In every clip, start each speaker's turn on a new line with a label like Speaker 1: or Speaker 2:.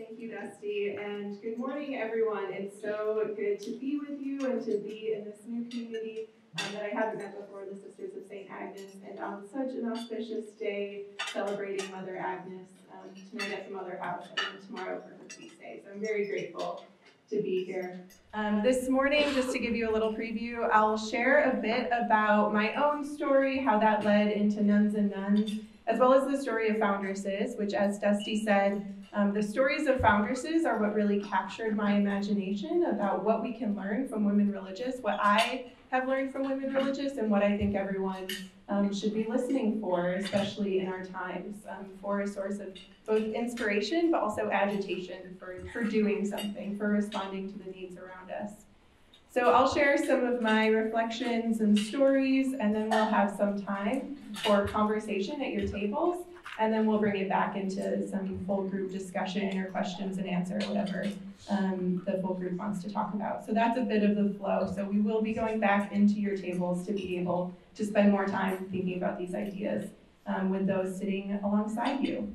Speaker 1: Thank you, Dusty, and good morning, everyone. It's so good to be with you and to be in this new community that I haven't met before, the Sisters of St. Agnes, and on such an auspicious day celebrating Mother Agnes, tonight at the Mother House, and then tomorrow for her feast day. So I'm very grateful to be here. This morning, just to give you a little preview, I'll share a bit about my own story, how that led into Nuns and Nuns, as well as the story of foundresses, which, as Dusty said, the stories of foundresses are what really captured my imagination about what we can learn from women religious, what I have learned from women religious, and what I think everyone should be listening for, especially in our times, for a source of both inspiration but also agitation for doing something, for responding to the needs around us. So I'll share some of my reflections and stories, and then we'll have some time for conversation at your tables, and then we'll bring it back into some full group discussion or questions and answer, whatever the full group wants to talk about. So that's a bit of the flow. So we will be going back into your tables to be able to spend more time thinking about these ideas with those sitting alongside you.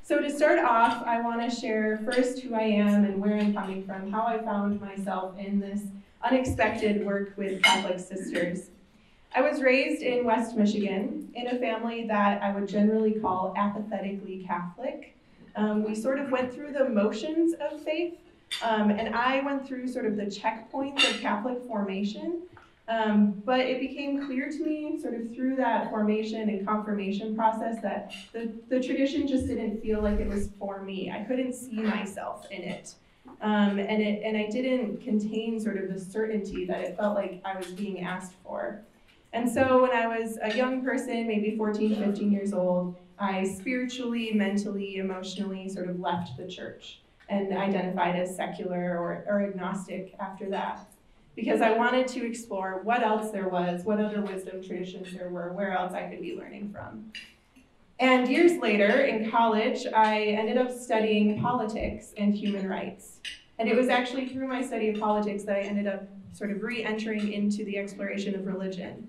Speaker 1: So to start off, I want to share first who I am and where I'm coming from, how I found myself in this unexpected work with Catholic sisters. I was raised in West Michigan in a family that I would generally call apathetically Catholic. We sort of went through the motions of faith, and I went through sort of the checkpoints of Catholic formation. But it became clear to me sort of through that formation and confirmation process that the tradition just didn't feel like it was for me. I couldn't see myself in it. And I didn't contain sort of the certainty that it felt like I was being asked for. And so when I was a young person, maybe 14, 15 years old, I spiritually, mentally, emotionally sort of left the church and identified as secular or agnostic after that, because I wanted to explore what else there was, what other wisdom traditions there were, where else I could be learning from. And years later, in college, I ended up studying politics and human rights. And it was actually through my study of politics that I ended up sort of re-entering into the exploration of religion.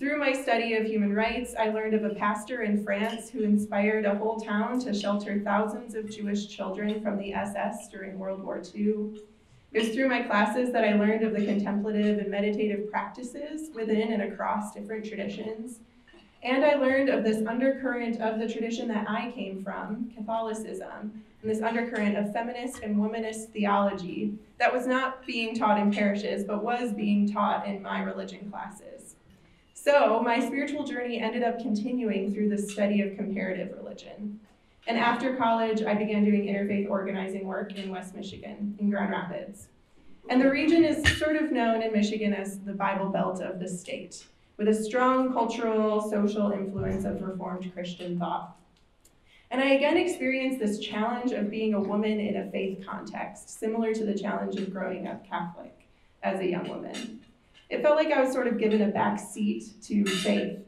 Speaker 1: Through my study of human rights, I learned of a pastor in France who inspired a whole town to shelter thousands of Jewish children from the SS during World War II. It was through my classes that I learned of the contemplative and meditative practices within and across different traditions. And I learned of this undercurrent of the tradition that I came from, Catholicism, and this undercurrent of feminist and womanist theology that was not being taught in parishes, but was being taught in my religion classes. So my spiritual journey ended up continuing through the study of comparative religion. And after college, I began doing interfaith organizing work in West Michigan, in Grand Rapids. And the region is sort of known in Michigan as the Bible Belt of the state, with a strong cultural, social influence of Reformed Christian thought. And I again experienced this challenge of being a woman in a faith context, similar to the challenge of growing up Catholic as a young woman. It felt like I was sort of given a back seat to faith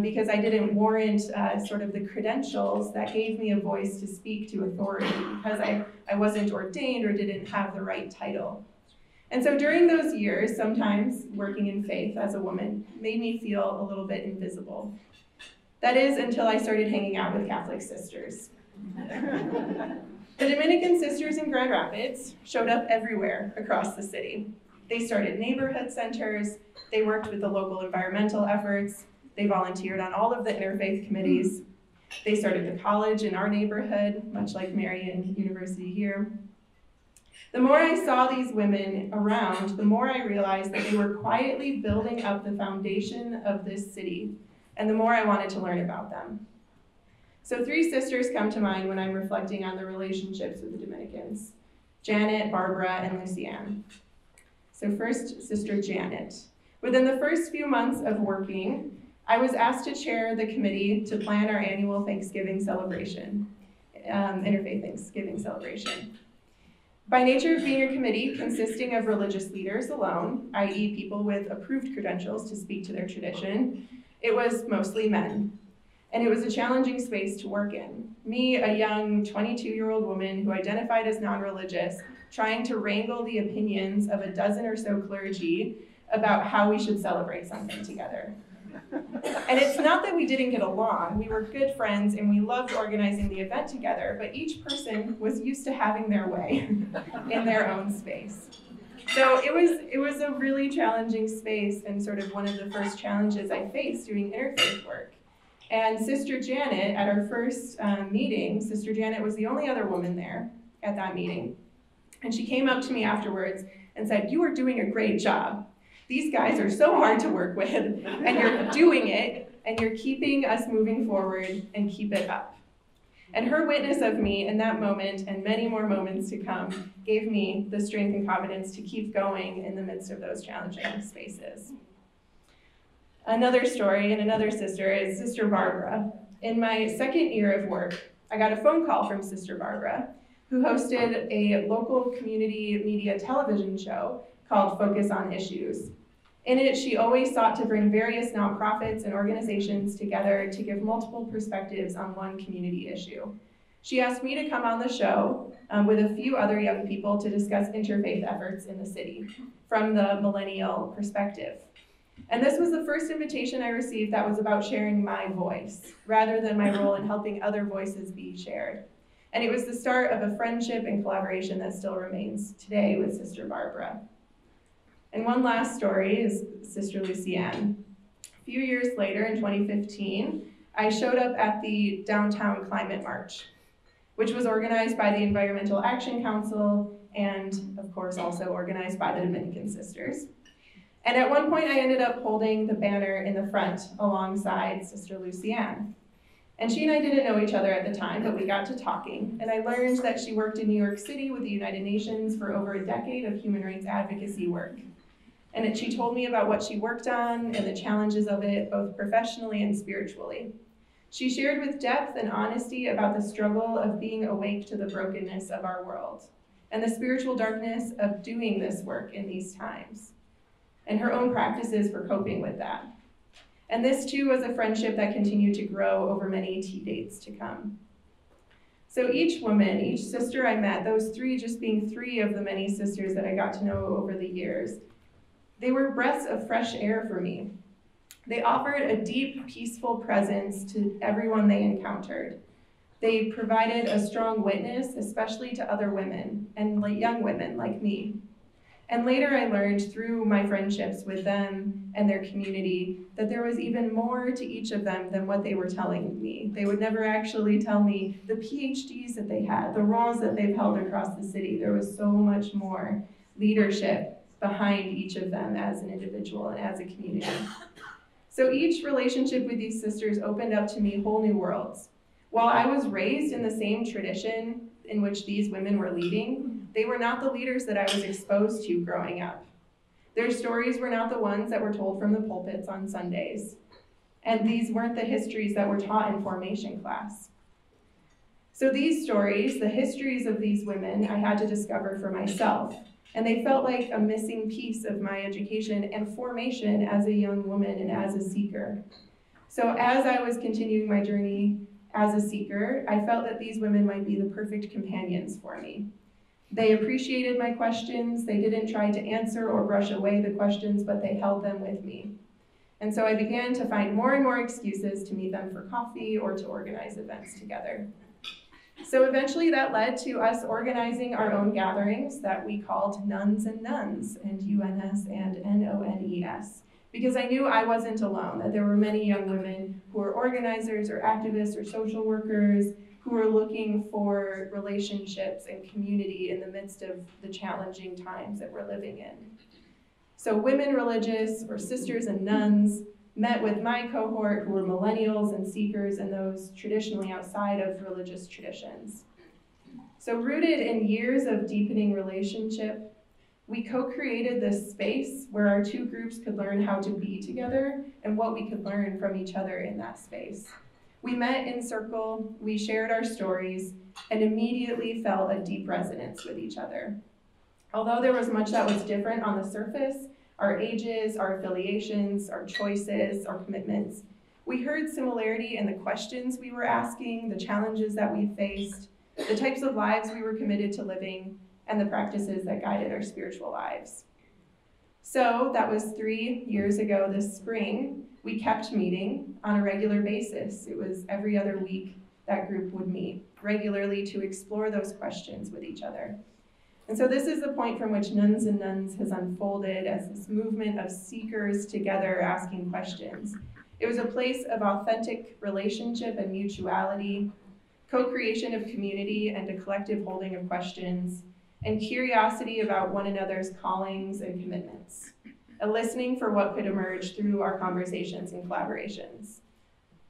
Speaker 1: because I didn't warrant sort of the credentials that gave me a voice to speak to authority because I wasn't ordained or didn't have the right title. And so during those years, sometimes working in faith as a woman made me feel a little bit invisible. That is until I started hanging out with Catholic sisters. The Dominican sisters in Grand Rapids showed up everywhere across the city. They started neighborhood centers, they worked with the local environmental efforts, they volunteered on all of the interfaith committees, they started the college in our neighborhood, much like Marian University here. The more I saw these women around, the more I realized that they were quietly building up the foundation of this city, and the more I wanted to learn about them. So 3 sisters come to mind when I'm reflecting on the relationships with the Dominicans: Janet, Barbara, and Lucianne. So first, Sister Janet. Within the first few months of working, I was asked to chair the committee to plan our annual Thanksgiving celebration, Interfaith Thanksgiving celebration. By nature of being a committee consisting of religious leaders alone, i.e. people with approved credentials to speak to their tradition, it was mostly men. And it was a challenging space to work in. Me, a young 22-year-old woman who identified as non-religious, trying to wrangle the opinions of a dozen or so clergy about how we should celebrate something together. And it's not that we didn't get along. We were good friends and we loved organizing the event together, but each person was used to having their way in their own space. So it was a really challenging space and sort of one of the first challenges I faced doing interfaith work. And Sister Janet, at our first meeting, Sister Janet was the only other woman there at that meeting. And she came up to me afterwards and said, "You are doing a great job. These guys are so hard to work with, and you're doing it, and you're keeping us moving forward, and keep it up." And her witness of me in that moment, and many more moments to come, gave me the strength and confidence to keep going in the midst of those challenging spaces. Another story and another sister is Sister Barbara. In my second year of work, I got a phone call from Sister Barbara, who hosted a local community media television show called Focus on Issues. In it, she always sought to bring various nonprofits and organizations together to give multiple perspectives on one community issue. She asked me to come on the show with a few other young people to discuss interfaith efforts in the city from the millennial perspective. And this was the first invitation I received that was about sharing my voice, rather than my role in helping other voices be shared. And it was the start of a friendship and collaboration that still remains today with Sister Barbara. And one last story is Sister Lucianne. A few years later, in 2015, I showed up at the Downtown Climate March, which was organized by the Environmental Action Council and, of course, also organized by the Dominican Sisters. And at one point, I ended up holding the banner in the front alongside Sister Lucianne. And she and I didn't know each other at the time, but we got to talking. And I learned that she worked in New York City with the United Nations for over a decade of human rights advocacy work. And she told me about what she worked on and the challenges of it, both professionally and spiritually. She shared with depth and honesty about the struggle of being awake to the brokenness of our world and the spiritual darkness of doing this work in these times, and her own practices for coping with that. And this too was a friendship that continued to grow over many tea dates to come. So each woman, each sister I met, those three just being three of the many sisters that I got to know over the years, they were breaths of fresh air for me. They offered a deep, peaceful presence to everyone they encountered. They provided a strong witness, especially to other women, and young women like me. And later I learned through my friendships with them and their community that there was even more to each of them than what they were telling me. They would never actually tell me the PhDs that they had, the roles that they've held across the city. There was so much more leadership behind each of them as an individual and as a community. So each relationship with these sisters opened up to me whole new worlds. While I was raised in the same tradition in which these women were leading, they were not the leaders that I was exposed to growing up. Their stories were not the ones that were told from the pulpits on Sundays. And these weren't the histories that were taught in formation class. So these stories, the histories of these women, I had to discover for myself. And they felt like a missing piece of my education and formation as a young woman and as a seeker. So as I was continuing my journey as a seeker, I felt that these women might be the perfect companions for me. They appreciated my questions. They didn't try to answer or brush away the questions, but they held them with me. And so I began to find more and more excuses to meet them for coffee or to organize events together. So eventually that led to us organizing our own gatherings that we called Nuns and Nuns, and UNS and NONES, because I knew I wasn't alone, that there were many young women who were organizers or activists or social workers who were looking for relationships and community in the midst of the challenging times that we're living in. So women religious, or sisters and nuns, met with my cohort who were millennials and seekers and those traditionally outside of religious traditions. So rooted in years of deepening relationship, we co-created this space where our two groups could learn how to be together and what we could learn from each other in that space. We met in circle, we shared our stories, and immediately felt a deep resonance with each other. Although there was much that was different on the surface, our ages, our affiliations, our choices, our commitments, we heard similarity in the questions we were asking, the challenges that we faced, the types of lives we were committed to living, and the practices that guided our spiritual lives. So that was 3 years ago this spring. We kept meeting on a regular basis. It was every other week that group would meet regularly to explore those questions with each other. And so this is the point from which Nuns and Nuns has unfolded as this movement of seekers together asking questions. It was a place of authentic relationship and mutuality, co-creation of community and a collective holding of questions, and curiosity about one another's callings and commitments, a listening for what could emerge through our conversations and collaborations.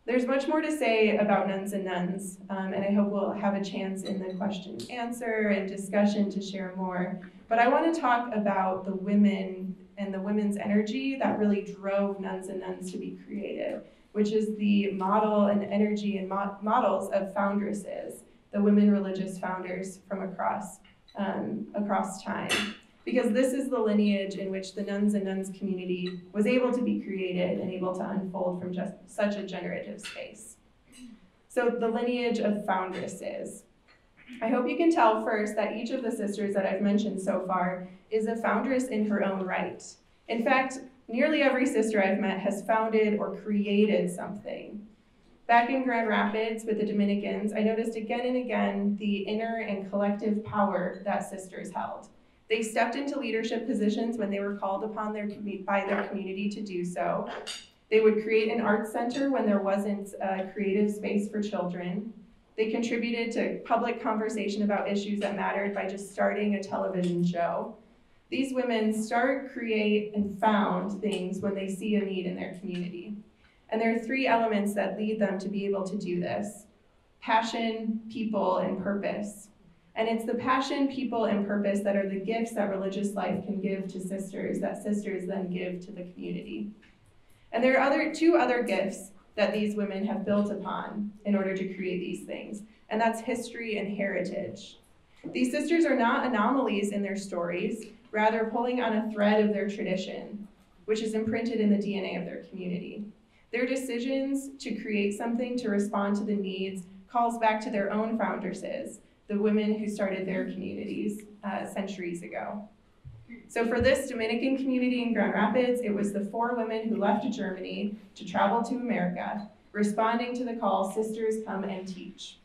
Speaker 1: There's much more to say about Nuns and Nuns, and I hope we'll have a chance in the question and answer and discussion to share more. But I want to talk about the women and the women's energy that really drove Nuns and Nuns to be created, which is the model and energy and models of foundresses, the women religious founders from across time. Because this is the lineage in which the Nuns and Nuns community was able to be created and able to unfold from just such a generative space. So the lineage of foundresses. I hope you can tell first that each of the sisters that I've mentioned so far is a foundress in her own right. In fact, nearly every sister I've met has founded or created something. Back in Grand Rapids with the Dominicans, I noticed again and again the inner and collective power that sisters held. They stepped into leadership positions when they were called upon by their community to do so. They would create an art center when there wasn't a creative space for children. They contributed to public conversation about issues that mattered by just starting a television show. These women start, create, and found things when they see a need in their community. And there are 3 elements that lead them to be able to do this: passion, people, and purpose. And it's the passion, people, and purpose that are the gifts that religious life can give to sisters, that sisters then give to the community. And there are 2 other gifts that these women have built upon in order to create these things, and that's history and heritage. These sisters are not anomalies in their stories, rather pulling on a thread of their tradition, which is imprinted in the DNA of their community. Their decisions to create something to respond to the needs calls back to their own foundresses, the women who started their communities centuries ago. So for this Dominican community in Grand Rapids, it was the 4 women who left Germany to travel to America, responding to the call, "Sisters, come and teach."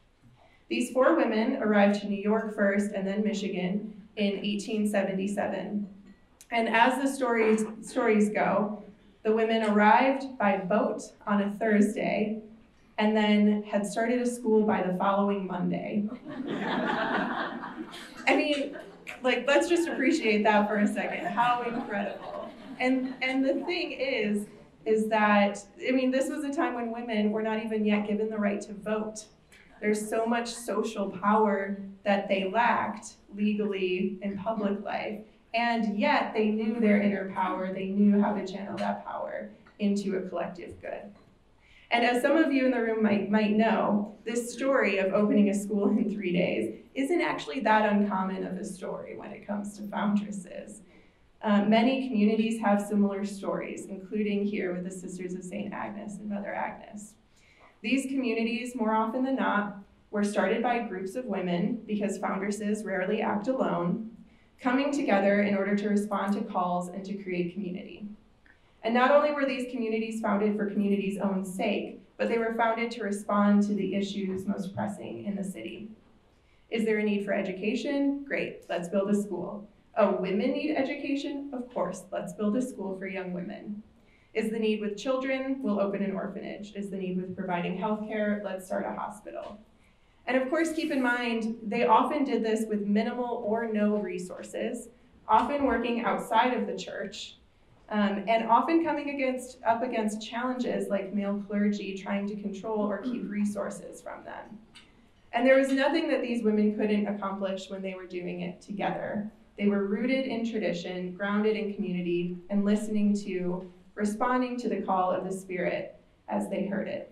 Speaker 1: These 4 women arrived to New York first and then Michigan in 1877. And as the stories go, the women arrived by boat on a Thursday and then had started a school by the following Monday. I mean, let's just appreciate that for a second. How incredible. And the thing is that, this was a time when women were not even yet given the right to vote. There's so much social power that they lacked legally in public life, and yet they knew their inner power. They knew how to channel that power into a collective good. And as some of you in the room might know, this story of opening a school in 3 days isn't actually that uncommon of a story when it comes to foundresses. Many communities have similar stories, including here with the Sisters of St. Agnes and Mother Agnes. These communities, more often than not, were started by groups of women, because foundresses rarely act alone, coming together in order to respond to calls and to create community. And not only were these communities founded for community's own sake, but they were founded to respond to the issues most pressing in the city. Is there a need for education? Great, let's build a school. Oh, women need education? Of course, let's build a school for young women. Is the need with children? We'll open an orphanage. Is the need with providing healthcare? Let's start a hospital. And of course, keep in mind, they often did this with minimal or no resources, often working outside of the church, and often coming up against challenges like male clergy trying to control or keep resources from them. And there was nothing that these women couldn't accomplish when they were doing it together. They were rooted in tradition, grounded in community, and responding to the call of the Spirit as they heard it.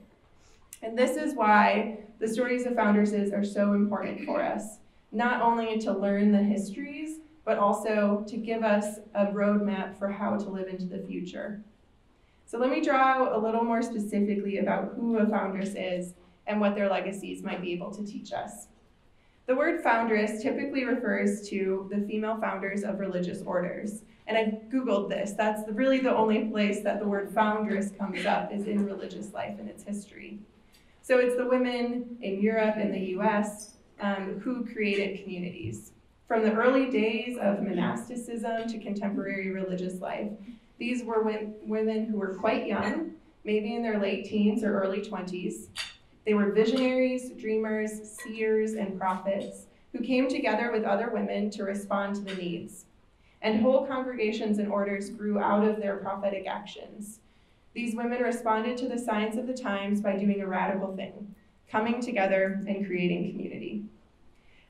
Speaker 1: And this is why the stories of foundresses are so important for us, not only to learn the histories, but also to give us a roadmap for how to live into the future. So let me draw a little more specifically about who a foundress is and what their legacies might be able to teach us. The word foundress typically refers to the female founders of religious orders, And I Googled this. That's really the only place that the word foundress comes up, is in religious life and its history. So it's the women in Europe and the US who created communities. From the early days of monasticism to contemporary religious life, these were women who were quite young, maybe in their late teens or early 20s. They were visionaries, dreamers, seers, and prophets who came together with other women to respond to the needs. And whole congregations and orders grew out of their prophetic actions. These women responded to the signs of the times by doing a radical thing, coming together and creating community.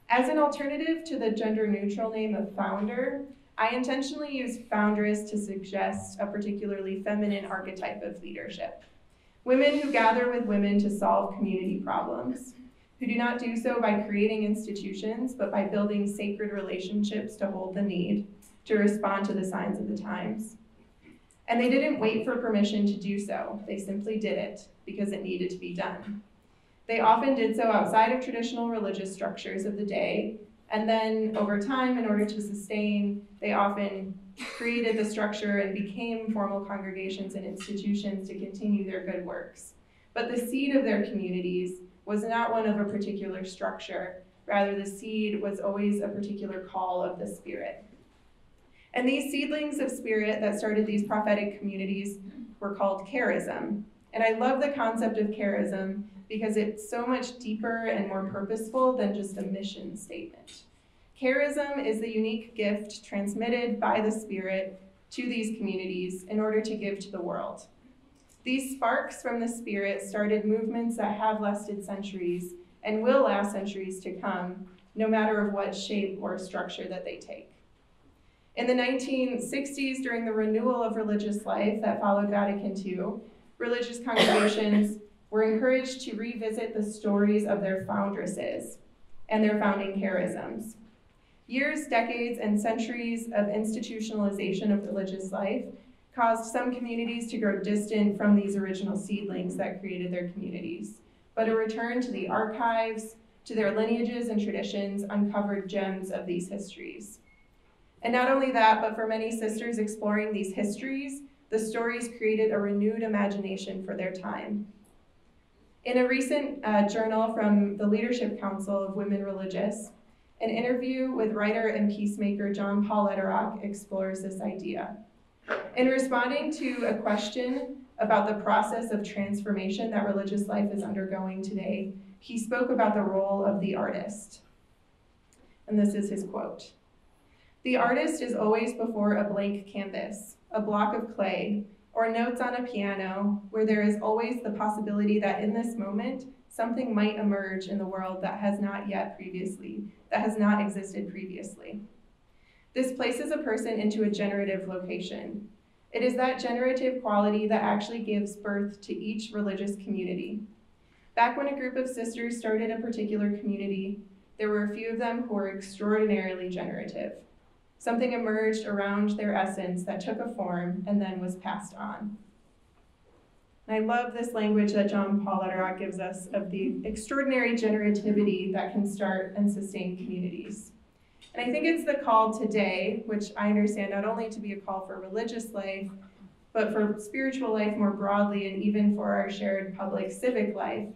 Speaker 1: As an alternative to the gender-neutral name of founder, I intentionally use foundress to suggest a particularly feminine archetype of leadership. Women who gather with women to solve community problems, who do not do so by creating institutions, but by building sacred relationships to hold the need, to respond to the signs of the times. And they didn't wait for permission to do so. They simply did it because it needed to be done. They often did so outside of traditional religious structures of the day, and then over time, in order to sustain, they often created the structure and became formal congregations and institutions to continue their good works. But the seed of their communities was not one of a particular structure. Rather, the seed was always a particular call of the Spirit. And these seedlings of Spirit that started these prophetic communities were called charism. And I love the concept of charism because it's so much deeper and more purposeful than just a mission statement. Charism is the unique gift transmitted by the Spirit to these communities in order to give to the world. These sparks from the Spirit started movements that have lasted centuries and will last centuries to come, no matter of what shape or structure that they take. In the 1960s, during the renewal of religious life that followed Vatican II, religious congregations were encouraged to revisit the stories of their foundresses and their founding charisms. Years, decades, and centuries of institutionalization of religious life caused some communities to grow distant from these original seedlings that created their communities. But a return to the archives, to their lineages and traditions, uncovered gems of these histories. And not only that, but for many sisters exploring these histories, the stories created a renewed imagination for their time. In a recent journal from the Leadership Council of Women Religious, an interview with writer and peacemaker John Paul Lederach explores this idea. In responding to a question about the process of transformation that religious life is undergoing today, he spoke about the role of the artist. And this is his quote. "The artist is always before a blank canvas, a block of clay, or notes on a piano, where there is always the possibility that in this moment, something might emerge in the world that has not existed previously. This places a person into a generative location. It is that generative quality that actually gives birth to each religious community. Back when a group of sisters started a particular community, there were a few of them who were extraordinarily generative. Something emerged around their essence that took a form and then was passed on." And I love this language that John Paul Lederach gives us of the extraordinary generativity that can start and sustain communities. And I think it's the call today, which I understand not only to be a call for religious life, but for spiritual life more broadly, and even for our shared public civic life,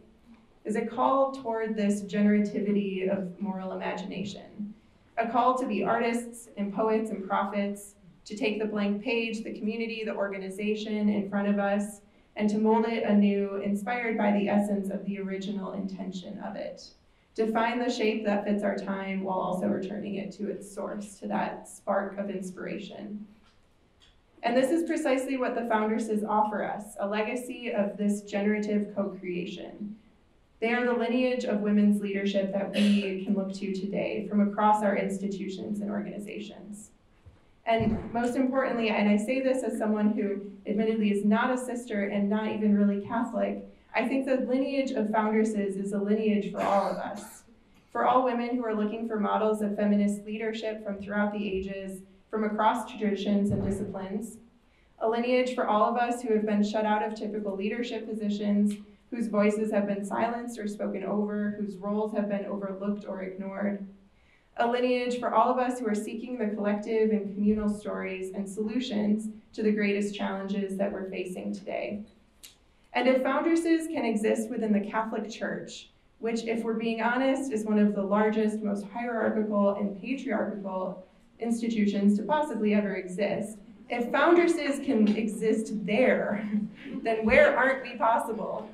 Speaker 1: is a call toward this generativity of moral imagination. A call to be artists and poets and prophets, to take the blank page, the community, the organization in front of us, and to mold it anew, inspired by the essence of the original intention of it. To find the shape that fits our time while also returning it to its source, to that spark of inspiration. And this is precisely what the foundresses offer us, a legacy of this generative co-creation. They are the lineage of women's leadership that we can look to today from across our institutions and organizations. And most importantly, and I say this as someone who admittedly is not a sister and not even really Catholic, I think the lineage of foundresses is a lineage for all of us. For all women who are looking for models of feminist leadership from throughout the ages, from across traditions and disciplines. A lineage for all of us who have been shut out of typical leadership positions, whose voices have been silenced or spoken over, whose roles have been overlooked or ignored. a lineage for all of us who are seeking the collective and communal stories and solutions to the greatest challenges that we're facing today. And if foundresses can exist within the Catholic Church, which, if we're being honest, is one of the largest, most hierarchical and patriarchal institutions to possibly ever exist, if foundresses can exist there, then where aren't we possible?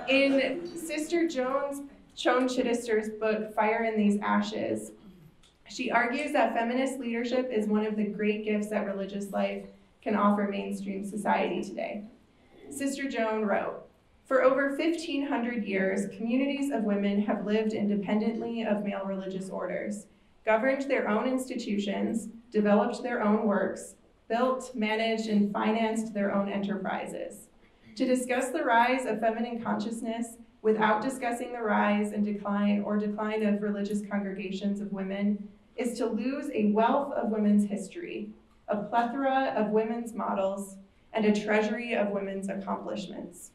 Speaker 1: In Sister Joan Chittister's book, Fire in These Ashes, she argues that feminist leadership is one of the great gifts that religious life can offer mainstream society today. Sister Joan wrote, "For over 1,500 years, communities of women have lived independently of male religious orders, governed their own institutions, developed their own works, built, managed, and financed their own enterprises. To discuss the rise of feminine consciousness without discussing the rise and decline of religious congregations of women is to lose a wealth of women's history, a plethora of women's models, and a treasury of women's accomplishments.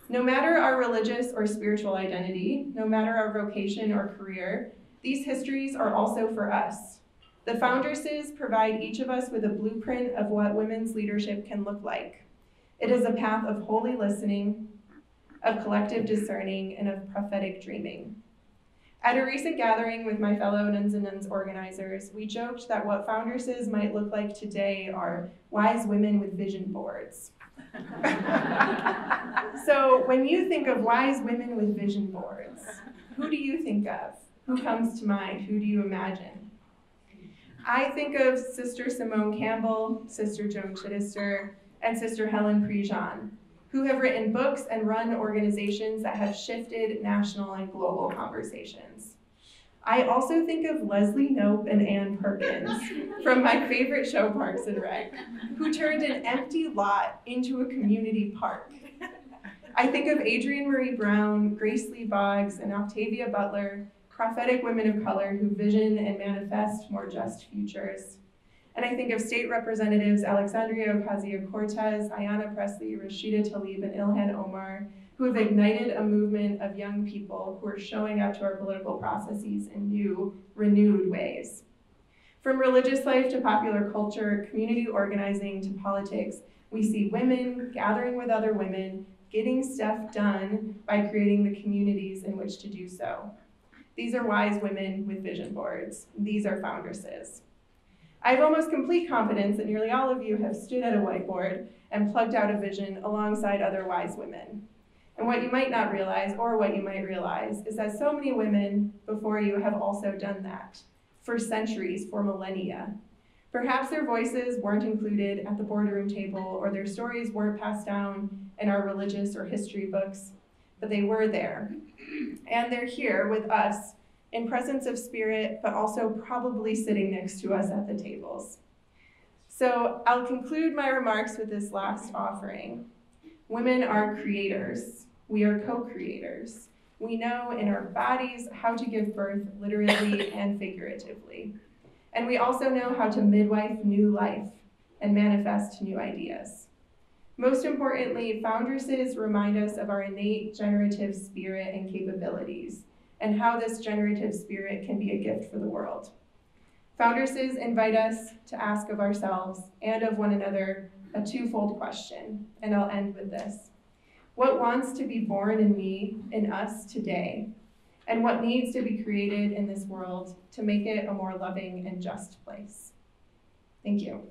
Speaker 1: No matter our religious or spiritual identity, no matter our vocation or career, these histories are also for us. The foundresses provide each of us with a blueprint of what women's leadership can look like. It is a path of holy listening, of collective discerning, and of prophetic dreaming." At a recent gathering with my fellow Nuns and Nuns organizers, we joked that what foundresses might look like today are wise women with vision boards. So when you think of wise women with vision boards, who do you think of? Who comes to mind? Who do you imagine? I think of Sister Simone Campbell, Sister Joan Chittister, and Sister Helen Prejean, who have written books and run organizations that have shifted national and global conversations. I also think of Leslie Knope and Ann Perkins from my favorite show, Parks and Rec, who turned an empty lot into a community park. I think of Adrienne Marie Brown, Grace Lee Boggs, and Octavia Butler, prophetic women of color who vision and manifest more just futures. And I think of state representatives Alexandria Ocasio-Cortez, Ayanna Pressley, Rashida Tlaib, and Ilhan Omar, who have ignited a movement of young people who are showing up to our political processes in new, renewed ways. From religious life to popular culture, community organizing to politics, we see women gathering with other women, getting stuff done by creating the communities in which to do so. These are wise women with vision boards. These are foundresses. I have almost complete confidence that nearly all of you have stood at a whiteboard and plugged out a vision alongside other wise women. And what you might not realize, or what you might realize, is that so many women before you have also done that for centuries, for millennia. Perhaps their voices weren't included at the boardroom table, or their stories weren't passed down in our religious or history books, but they were there. And they're here with us in presence of spirit, but also probably sitting next to us at the tables. So I'll conclude my remarks with this last offering. Women are creators. We are co-creators. We know in our bodies how to give birth literally and figuratively. And we also know how to midwife new life and manifest new ideas. Most importantly, foundresses remind us of our innate generative spirit and capabilities, and how this generative spirit can be a gift for the world. Foundresses invite us to ask of ourselves and of one another a twofold question, and I'll end with this. What wants to be born in me, in us today, and what needs to be created in this world to make it a more loving and just place? Thank you.